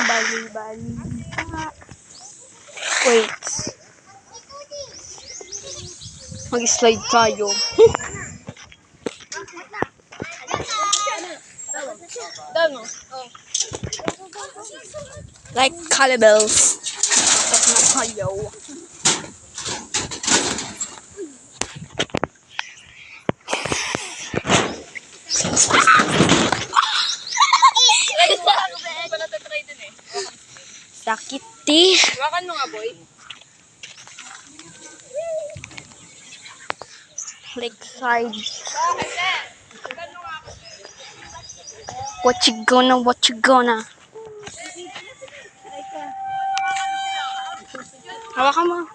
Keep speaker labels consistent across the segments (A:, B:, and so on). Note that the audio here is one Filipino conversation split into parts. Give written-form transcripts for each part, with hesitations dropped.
A: Bali-bali. Wait. Mag-slide tayo. Like cannibals. Stop na tayo. Sakit eh.
B: Hawakan mo nga, boy.
A: Lakeside. What you gonna? Hawakan mo.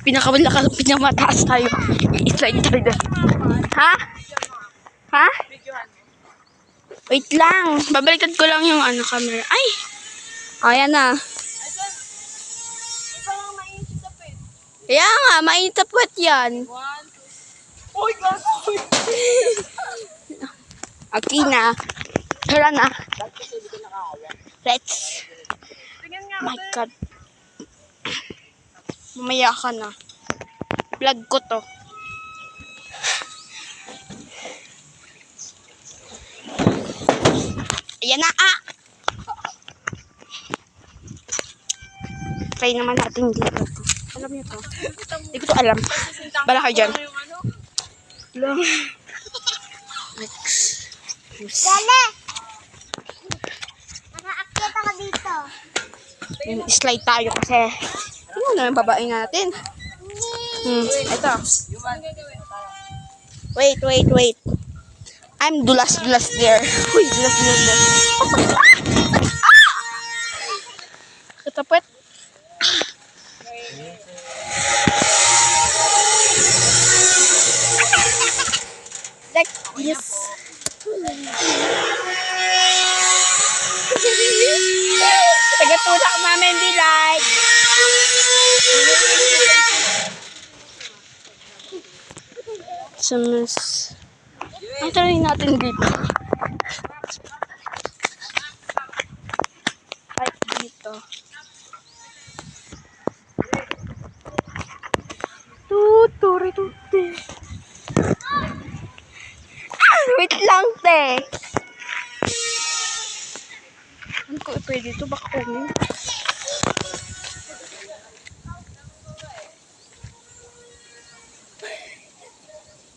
A: Pinakamataas tayo. I-slide tayo doon. Ha? Ha? Wait lang. Babalikan ko lang yung camera. Ay! Ayan na. Kaya nga, mainit sa puwet yan.
B: Uy, gasoy!
A: Okay na. Tara na. Let's. My God. Mamaya ka na. Vlog ko to. Ayan na Try naman natin dito. Alam niyo to. Hindi ko to alam. Bala kayo dyan. Next.
C: Dali! Nakaakyat ako dito.
A: Slide tayo kasi. Ano naman babae natin? Ito. Wait. I'm dulas there. Uy, dulas there. Katapet. Like this. Tagatulak namin di like. Ang try natin dito. Right dito. Tuti. Wait lang, te. Ano ko pwede ito? Baka kumin.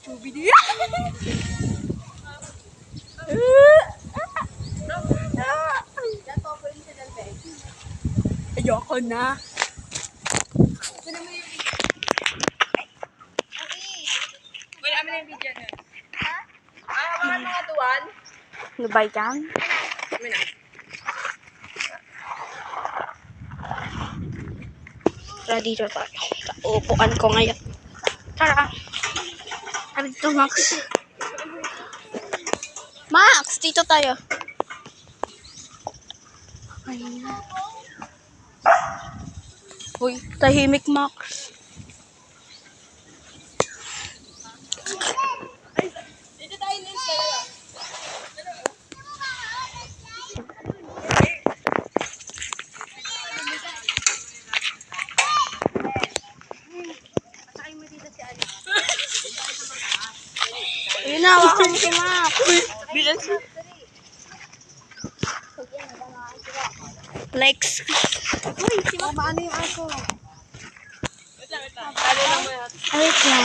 A: Chubidi. Ayoko na.
B: Wala mo na yung video na. Hawakan mo nga tuwan.
A: Ano ba yan?
B: Kami na.
A: Tara dito tayo. Sa upuan ko ngayon. Tara. Tara dito, Max. Max, dito tayo. Ayun. Uy, tahimik, Max.
B: Dito tayo lens talaga.
A: Ayun na, wakan si Max.
B: Bilang
A: Lex. Uy, si Max.
C: Paano yung aso?
B: Wait lang. Talo lang mo yan.
A: Wait lang.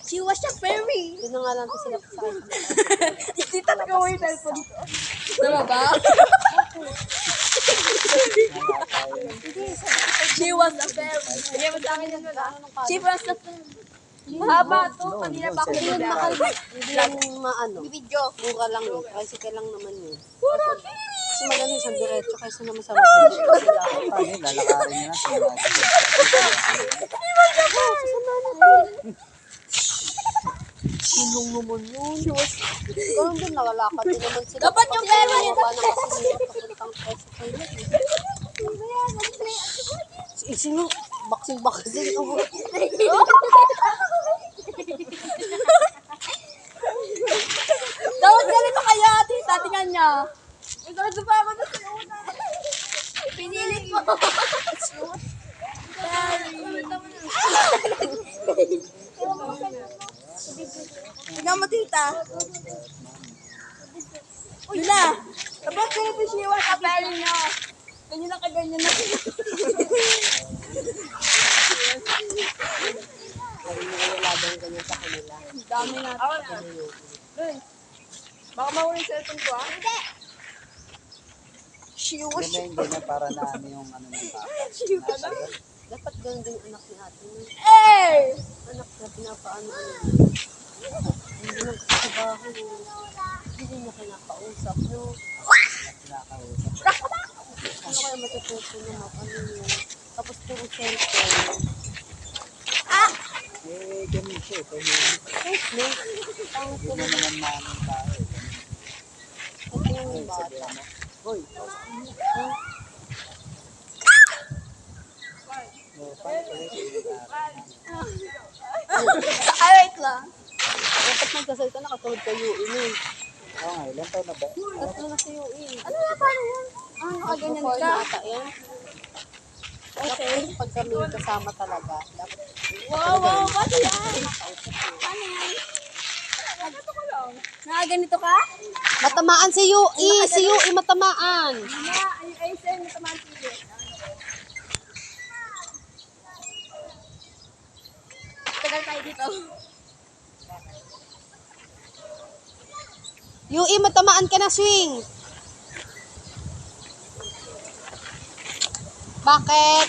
A: She was a fairy.
C: Doon na nga lang ito sila sa akin.
B: Hindi talaga mo yung telephone ko. Tama ba? She was a fairy. Hindi mo sa akin yan wala. She was a fairy. Mahaba to. Kanina pa ako
C: Hindi yun
B: nila.
C: hindi yan maano.
B: Video.
C: Mura lang yun. Tricycle lang naman yun. Kasi maganda isang diretso kaysa naman sa mga.
D: Lalakarin niya na.
C: Yun naman yun. Ganun din, nakalakad din naman sila.
B: Dapat yung pera niya.
C: Baba na kasi nila papuntang tricycle yun. Sino? Baksing-baksing ako.
B: Dapat ganito kaya, tita. Tingnan niya. Ito pa ako na sa'yo na. Pinilit mo. Tingnan mo, tita. Yun na. Dapat ganito siya. Kapelin niya. Ganyan na kaganyan na.
C: Wala daw ganyan sa kanila.
B: Dami natin. Baka mawala yung cellphone ko, ah. Hindi.
D: Ganda hindi na para na ano yung ano ng bata.
C: Dapat ganun din yung anak ni ate.
B: Eh!
C: Anak na pinapaano. Hindi lang kasi sa bahay. Hindi niya kinakausap. No?
D: Kinakausap.
C: Ano kaya matututo naman? Ano yun? Tapos puro cellphone.
D: Eh, ganun siya. Tahimik. Hindi mo naman maaming tao.
C: Ito yung bata.
D: Sabihan mo, hoy, no, paano
B: Ay, wait lang.
C: Dapat magkasal ka na katulad kayo. Ini.
D: Oo nga, ilan taon na ba?
C: Tatlo na si Yuin.
B: Ano na, paano yan? Ah, nakaganyan
C: Before
B: ka.
C: na ata yan. Okay. Pag kami kasama talaga, dapat
B: Wow, paano yan? Paano yan? Nakaganito ka?
C: matamaan si Yui! Si Yui matamaan!
B: Ay, sa'yo, natamaan sige. Tagal tayo dito.
C: Yui, matamaan ka na, swing! Bakit?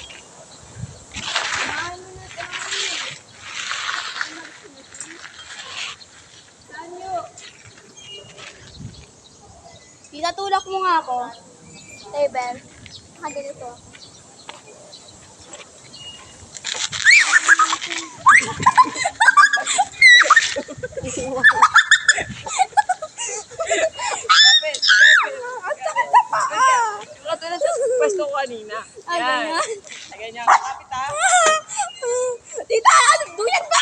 B: Tita, tulak mo nga ako. Table. Nakaganito.
E: Katulad sa pwesto ko kanina. Yan. Ganyan. Kapit ha.
B: Tita, ano? Duyan ba?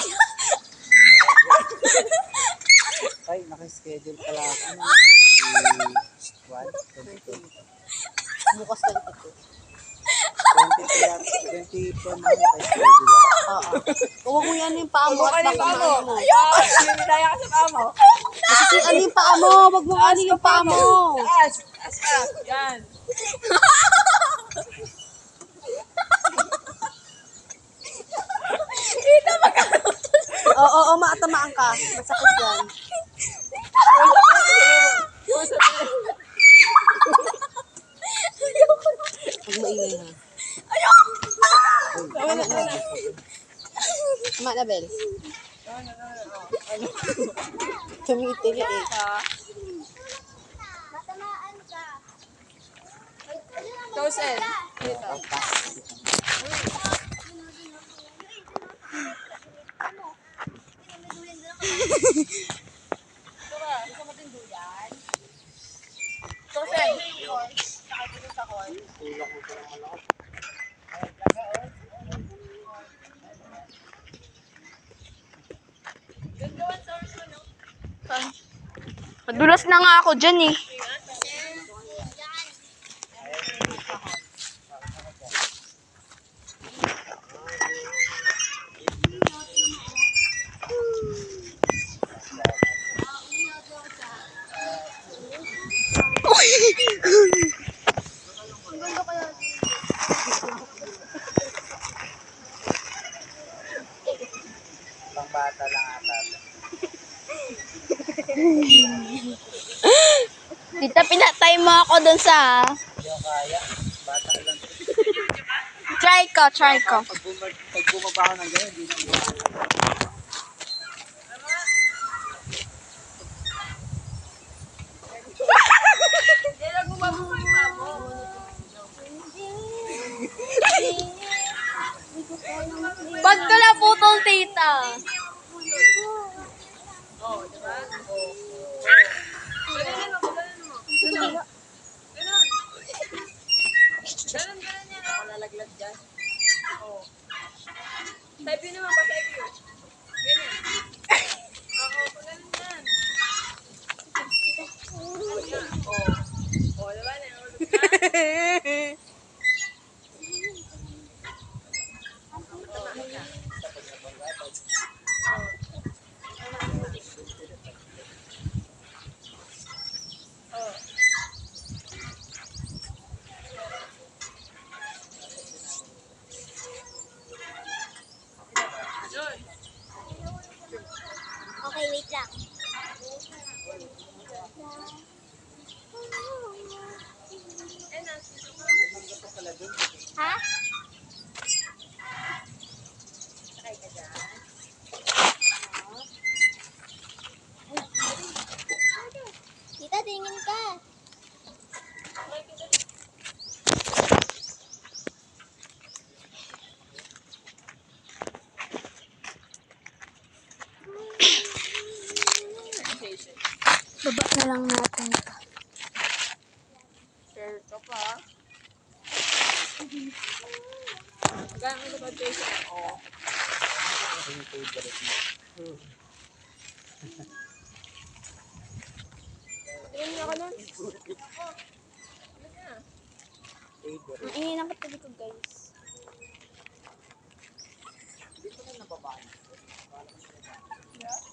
D: Ay, nakaschedule pala ako ng 21, 22.
C: Bukas ka dito.
D: 24 na nakaschedule ako.
C: Oo. Huwag mo yan yung paa mo at
E: Ano
C: baka
E: mo?
C: mo.
E: Sinilaya ka sa paa mo.
C: Masisian yung paa mo. Huwag mo ano yung paa mo.
E: Taas. Taas ka. Yan.
C: Oo, maatamaan ka. Masakit yan. Huwag maingay ha. Tama na, Bel. Tumitili eh.
B: Matamaan ka.
E: Tosen. Tosen.
A: Madulas na nga ako dyan eh.
D: Pang bata lang ata.
A: Tita, pinatay mo ako dun sa...
D: Hindi ko kaya. Bata lang.
A: Try ko.
D: Pag bumaba ako ng ganyan, hindi na bumaba.
A: Ba't ka na putol, tita? Baba na lang natin ito.
E: Share ka pa. Magkano mo ba Jason? Oo.
D: Ito yung favorite mo.
E: Tingnan niyo ako nun.
D: Favorite.
A: Ang ingay ng katabi ko, guys.
D: Dito na nababaan.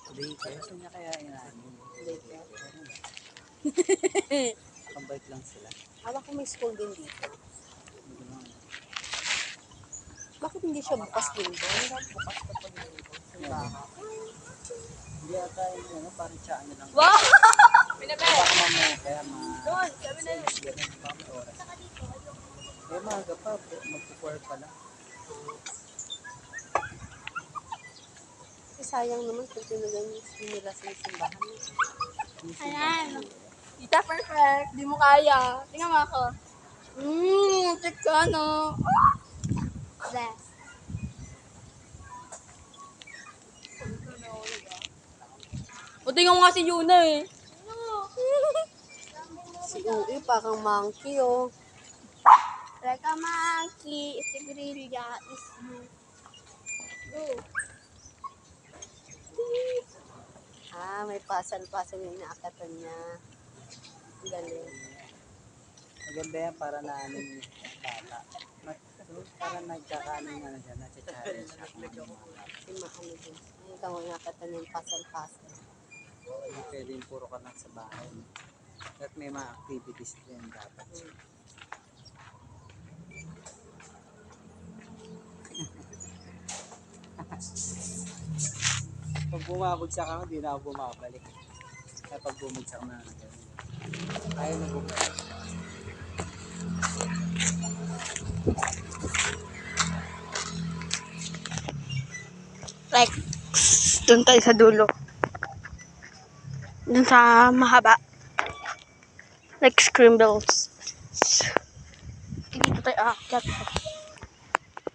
D: Hindi, kaya saan niya kaya inaano? Kambait lang sila.
C: Alam ko may school din dito.
D: Hindi naman.
C: Bakit hindi siya bukas din doon? Hindi bukas kapag dito. Simbahan.
D: Hindi ata yung ano, parang tsaan na lang.
E: Wow! Pinabe!
D: Baka mamaya kaya
E: Doon, sabi na yun.
D: ganun, baka may oras. Eh, maaga pa, magpo-4 pa lang.
C: Sayang naman kung tinagan nila sa simbahan.
A: Ayan.
B: Tita, perfect. Di mo kaya. Tingnan mo ako. Check ka, no?
A: Bless.
B: O, tingnan mo nga si Yuna eh.
C: Si Ui, parang monkey, oh.
A: Like a monkey, Sigrilya is you. Go.
C: May pasal-pasal yung inaakatan niya. Ang galing.
D: Maganda yan para na ano yung bata. Para nagkakaano yung ano dyan, nag-challenge siya kung ano yung mga bata.
C: Si maano din. Ang tamo inaakatan yung pasal-pasal.
D: Hindi pwede yung puro ka lang sa bahay. At may mga activities din dapat. Pag bumabagsak ako, hindi na ako bumabalik. Kaya pag bumagsak na ganun. Ayaw na bumabalik.
A: Like, dun tayo sa dulo. Dun sa mahaba. Like scribbles. Dito tayo aakyat.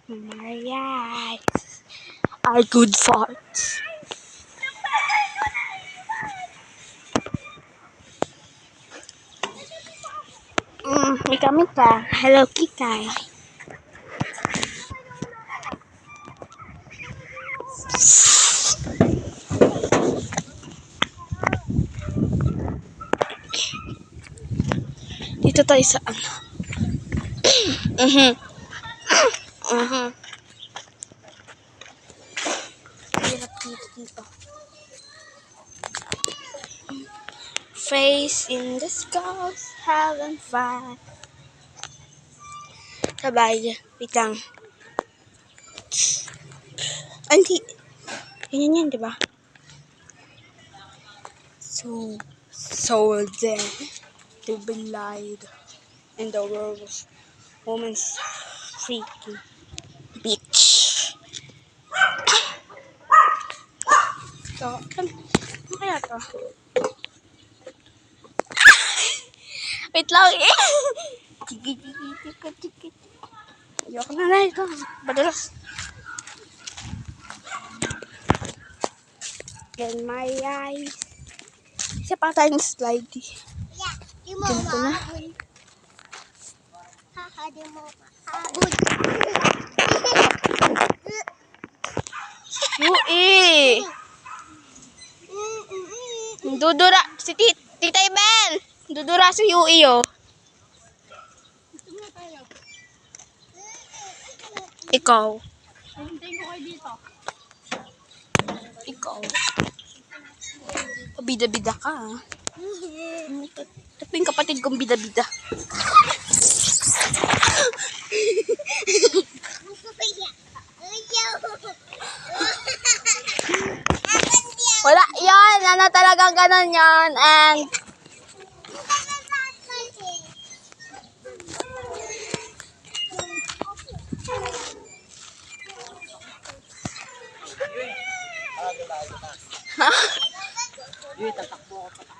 A: My eyes are good farts. May kami pa. Hello, Kitty. Dito tayo sa ano. Hirap dito. Face in the skies, having fun. Sabay. Wait lang. Hindi. Ganyan yan, di ba? So then, to be lied in the world of woman's freaking bitch. So, ano kaya to? Wait lang eh. Ayoko na ito. Madalas. In my eyes. Isa pa tayong slide. Ganito na. Yui! Dudura. Si Tita Ibel! Dudura si Yui, oh. Ikaw. Ikaw. Bida-bida ka, ah. Ito yung kapatid kong bida-bida. Wala yan. Ano talagang ganun yan. And
D: Yun, tatakbo ako pa.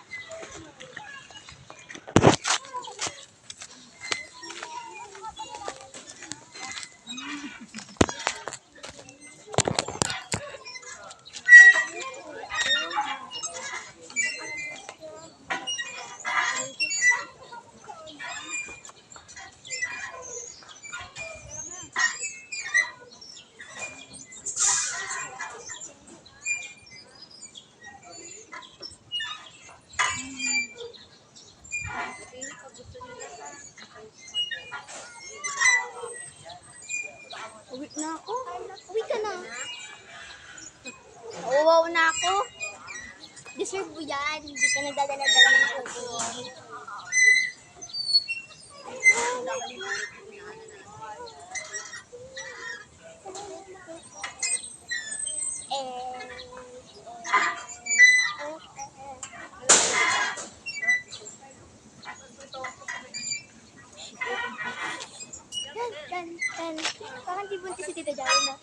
A: na ako. Uwi ka na. Nauwaw na ako. Deserve mo yan. Hindi ka nagdadala-dala ng tubig. Parang di buntis si Tita Jaro na.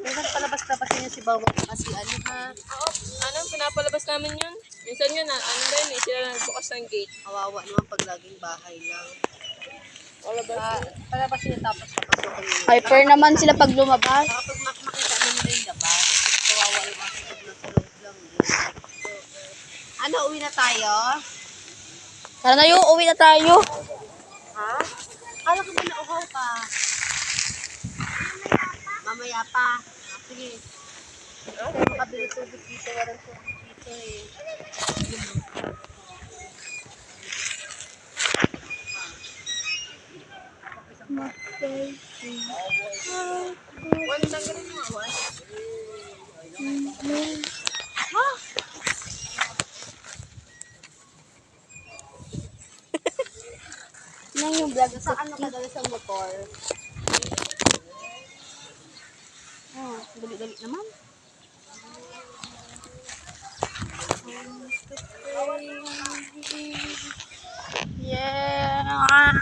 C: Minsan palabas-labas niya si Bawang kasi ano ha.
E: Ano, pinapalabas namin yun. Minsan yun, ano rin eh, sila nagbukas ng gate.
C: Kawawa naman pag laging bahay lang. Palabas niya tapos papasukin niya.
A: Hyper naman sila pag lumabas.
C: Kapag makita mo nila yung labas, kawawa yung mga kapag nasa loob lang. Ano, uwi na tayo?
A: Tara na yung uwi na tayo.
C: Ha? Kala ko ba nauhaw ka? Mamaya pa. Sige. Kaya makabili tubig dito. Walang tubig dito eh.
E: One lang ganun mga one.
A: Nang yung vlog
C: Sa ano ka dala sa motor?
A: Oh, dali-dali naman. Yeah.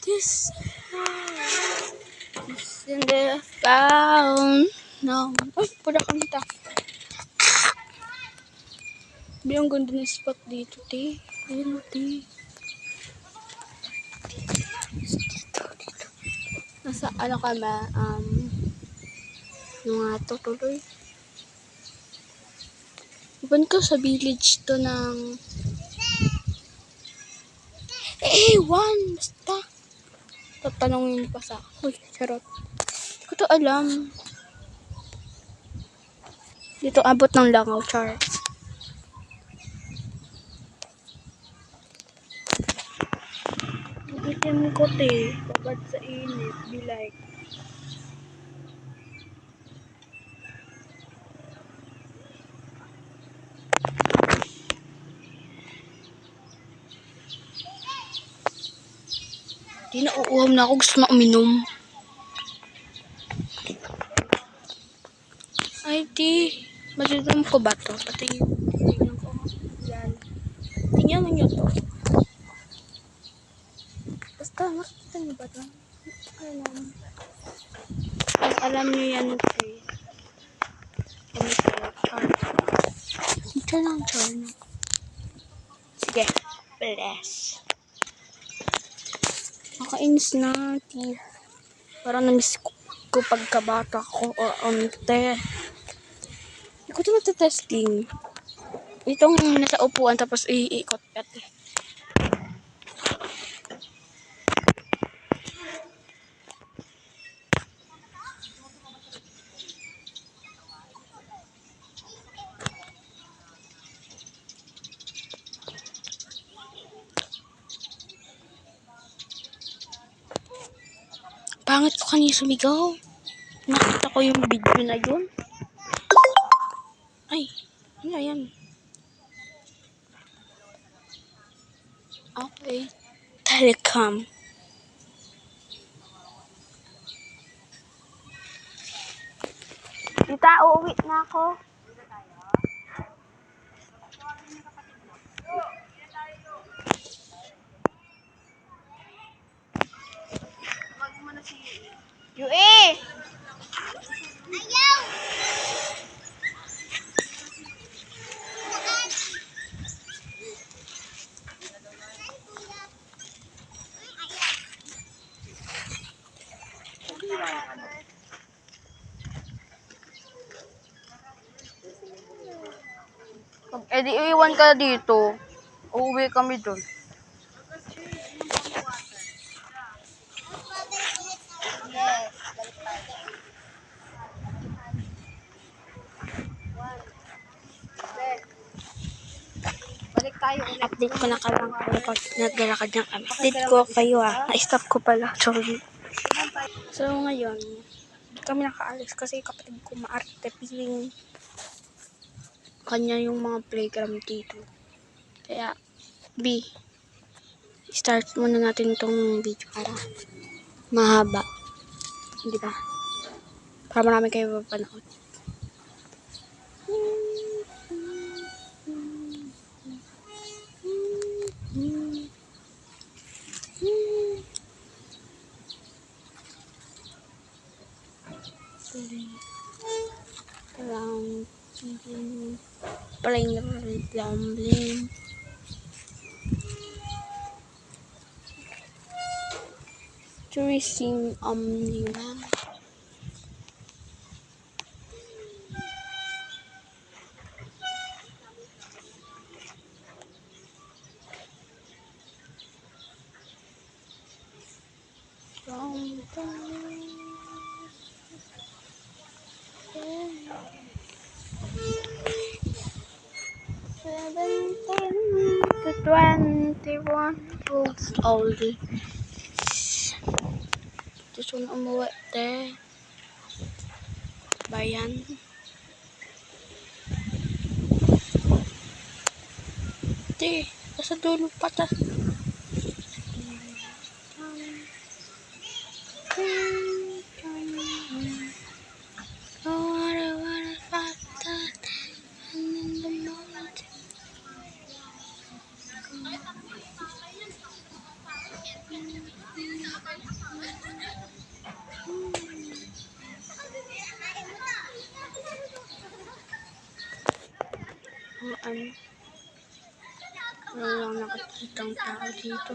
A: This is in the found. No. Ay, pura kanta. Ang ganda ng spot dito, te. Ayun, te. Dito. Nasa ano ka ba? Yung nga to, tuloy. Iban ko sa village to ng... Ewan! Basta. Tatanungin pa sa... Uy, charot. Hindi ko to alam. Dito abot ng langaw, char. Itim ko, te. Babad sa init. Be like... Di na uuham na ako. Gusto na uminom. Ay, di. Matinom ko ba to? Patingin. Tingnan ko. Yan. Tingnan mo nyo to. Basta, makikita nyo ba to? Alam nyo yan, te. Char lang, char lang. Sige. Bless. Nakainis na, te. Parang namiss ko pagkabata ko o onte. Hindi ko ito natatesting. Itong nasa upuan tapos iikot ka, te. Pangit ko kanina sumigaw. Nakita ko yung video na yun. Ay, ano yan? Okay. Telecom. Tita, uuwi na ako. Yue! Ayaw! Eh di iwan ka dito. Uuwi kami doon.
C: Balik tayo ulit.
A: Update ko na lang kapag naglalakad na kami. Update ko kayo Na-stop ko pala. Sorry. So ngayon, hindi kami nakaalis kasi kapatid ko maarte. Piling kanya yung mga playground dito. Kaya, B, start muna natin itong video para mahaba. Di ba? Para marami kayo mapanood. Playing rumbling. Tourism Omniman. To 21 years old. Gusto na umuwi, te. Bayan. Te, nasa dulo pa ta. Wala lang nakikitang tao dito.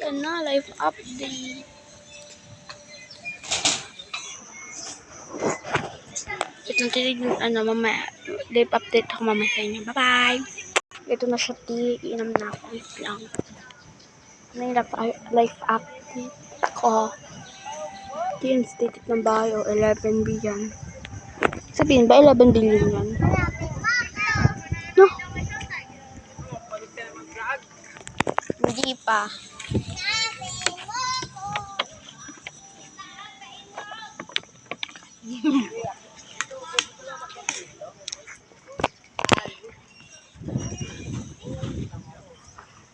A: Yan na, live update. Ito natin mamaya. Live update ako mamaya sa inyo. Bye-bye! Ito na siya, iinom na ako. Wait lang. May live update ko. Ito yung static ng bahay. 11B yan. Sabihin ba 11 billion yan? No? Hindi pa.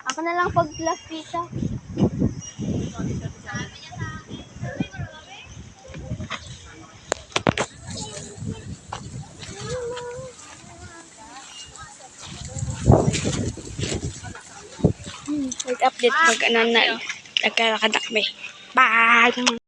A: Ako na lang pag-glass dito. Wait, update pag nagkalakad na kami. Bye!